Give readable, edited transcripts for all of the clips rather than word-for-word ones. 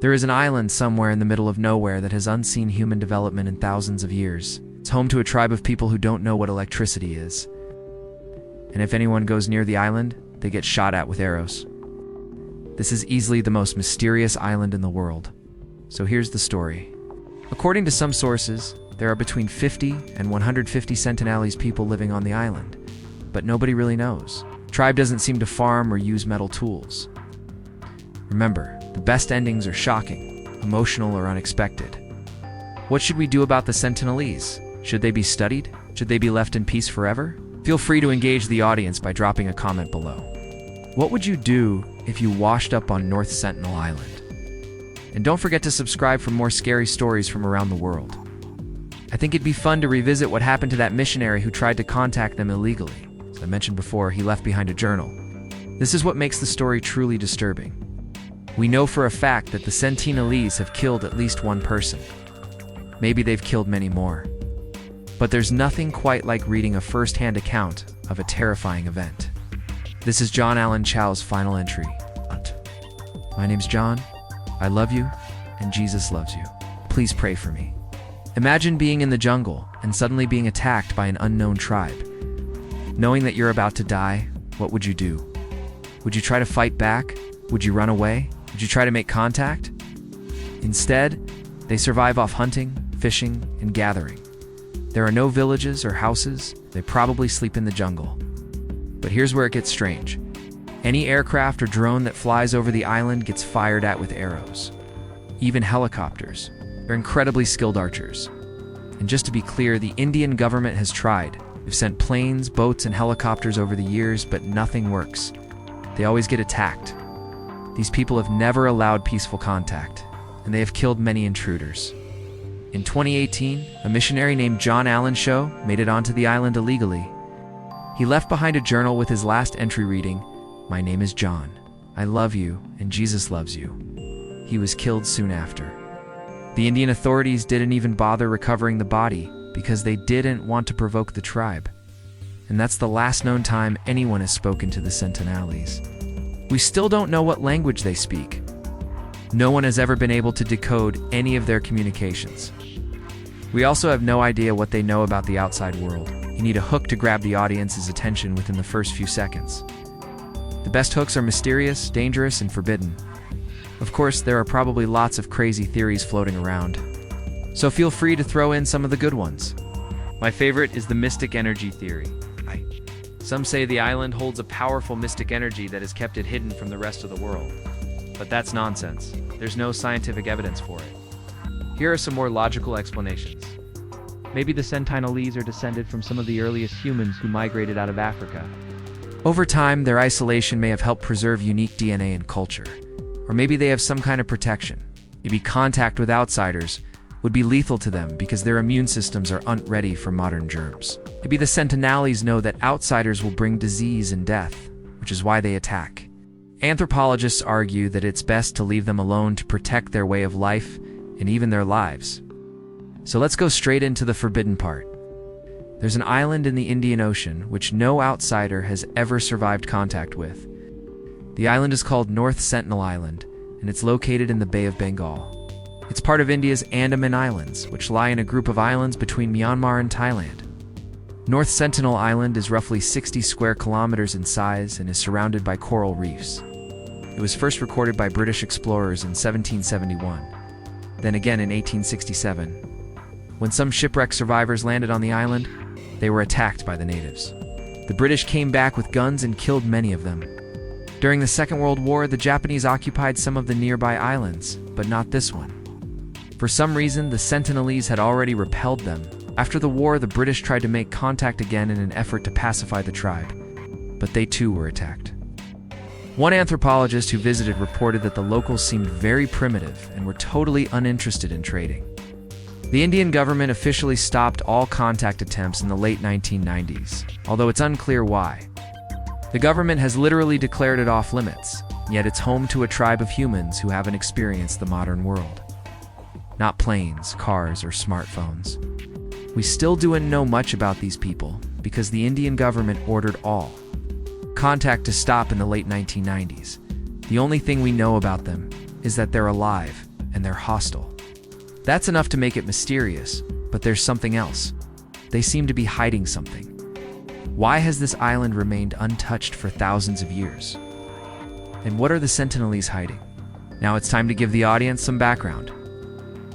There is an island somewhere in the middle of nowhere that has unseen human development in thousands of years. It's home to a tribe of people who don't know what electricity is. And if anyone goes near the island, they get shot at with arrows. This is easily the most mysterious island in the world. So here's the story. According to some sources, there are between 50 and 150 Sentinelese people living on the island, but nobody really knows. The tribe doesn't seem to farm or use metal tools. Remember, the best endings are shocking, emotional, or unexpected. What should we do about the Sentinelese? Should they be studied? Should they be left in peace forever? Feel free to engage the audience by dropping a comment below. What would you do if you washed up on North Sentinel Island? And don't forget to subscribe for more scary stories from around the world. I think it'd be fun to revisit what happened to that missionary who tried to contact them illegally. As I mentioned before, he left behind a journal. This is what makes the story truly disturbing. We know for a fact that the Sentinelese have killed at least one person. Maybe they've killed many more. But there's nothing quite like reading a first-hand account of a terrifying event. This is John Allen Chau's final entry. My name's John. I love you, and Jesus loves you. Please pray for me. Imagine being in the jungle and suddenly being attacked by an unknown tribe. Knowing that you're about to die, what would you do? Would you try to fight back? Would you run away? Would you try to make contact? Instead, they survive off hunting, fishing, and gathering. There are no villages or houses. They probably sleep in the jungle. But here's where it gets strange. Any aircraft or drone that flies over the island gets fired at with arrows. Even helicopters. They're incredibly skilled archers. And just to be clear, the Indian government has tried. They've sent planes, boats, and helicopters over the years, but nothing works. They always get attacked. These people have never allowed peaceful contact, and they have killed many intruders. In 2018, a missionary named John Allen Chau made it onto the island illegally. He left behind a journal with his last entry reading, "My name is John. I love you, and Jesus loves you." He was killed soon after. The Indian authorities didn't even bother recovering the body because they didn't want to provoke the tribe. And that's the last known time anyone has spoken to the Sentinelese. We still don't know what language they speak. No one has ever been able to decode any of their communications. We also have no idea what they know about the outside world. You need a hook to grab the audience's attention within the first few seconds. The best hooks are mysterious, dangerous, and forbidden. Of course, there are probably lots of crazy theories floating around, so feel free to throw in some of the good ones. My favorite is the mystic energy theory. Some say the island holds a powerful mystic energy that has kept it hidden from the rest of the world. But that's nonsense. There's no scientific evidence for it. Here are some more logical explanations. Maybe the Sentinelese are descended from some of the earliest humans who migrated out of Africa. Over time, their isolation may have helped preserve unique DNA and culture. Or maybe they have some kind of protection. Maybe contact with outsiders would be lethal to them because their immune systems aren't ready for modern germs. Maybe the Sentinelese know that outsiders will bring disease and death, which is why they attack. Anthropologists argue that it's best to leave them alone to protect their way of life and even their lives. So let's go straight into the forbidden part. There's an island in the Indian Ocean which no outsider has ever survived contact with. The island is called North Sentinel Island, and it's located in the Bay of Bengal. It's part of India's Andaman Islands, which lie in a group of islands between Myanmar and Thailand. North Sentinel Island is roughly 60 square kilometers in size and is surrounded by coral reefs. It was first recorded by British explorers in 1771, then again in 1867. When some shipwreck survivors landed on the island, they were attacked by the natives. The British came back with guns and killed many of them. During the Second World War, the Japanese occupied some of the nearby islands, but not this one. For some reason, the Sentinelese had already repelled them. After the war, the British tried to make contact again in an effort to pacify the tribe, but they too were attacked. One anthropologist who visited reported that the locals seemed very primitive and were totally uninterested in trading. The Indian government officially stopped all contact attempts in the late 1990s, although it's unclear why. The government has literally declared it off limits, yet it's home to a tribe of humans who haven't experienced the modern world. Not planes, cars, or smartphones. We still don't know much about these people because the Indian government ordered all contact to stop in the late 1990s. The only thing we know about them is that they're alive and they're hostile. That's enough to make it mysterious, but there's something else. They seem to be hiding something. Why has this island remained untouched for thousands of years? And what are the Sentinelese hiding? Now it's time to give the audience some background.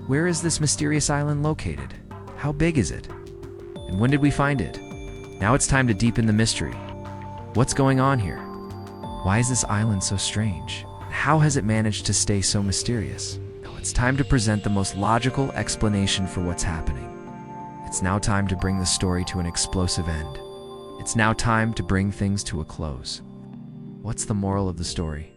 Where is this mysterious island located? How big is it? And when did we find it? Now it's time to deepen the mystery. What's going on here? Why is this island so strange? How has it managed to stay so mysterious? Now it's time to present the most logical explanation for what's happening. It's now time to bring the story to an explosive end. It's now time to bring things to a close. What's the moral of the story?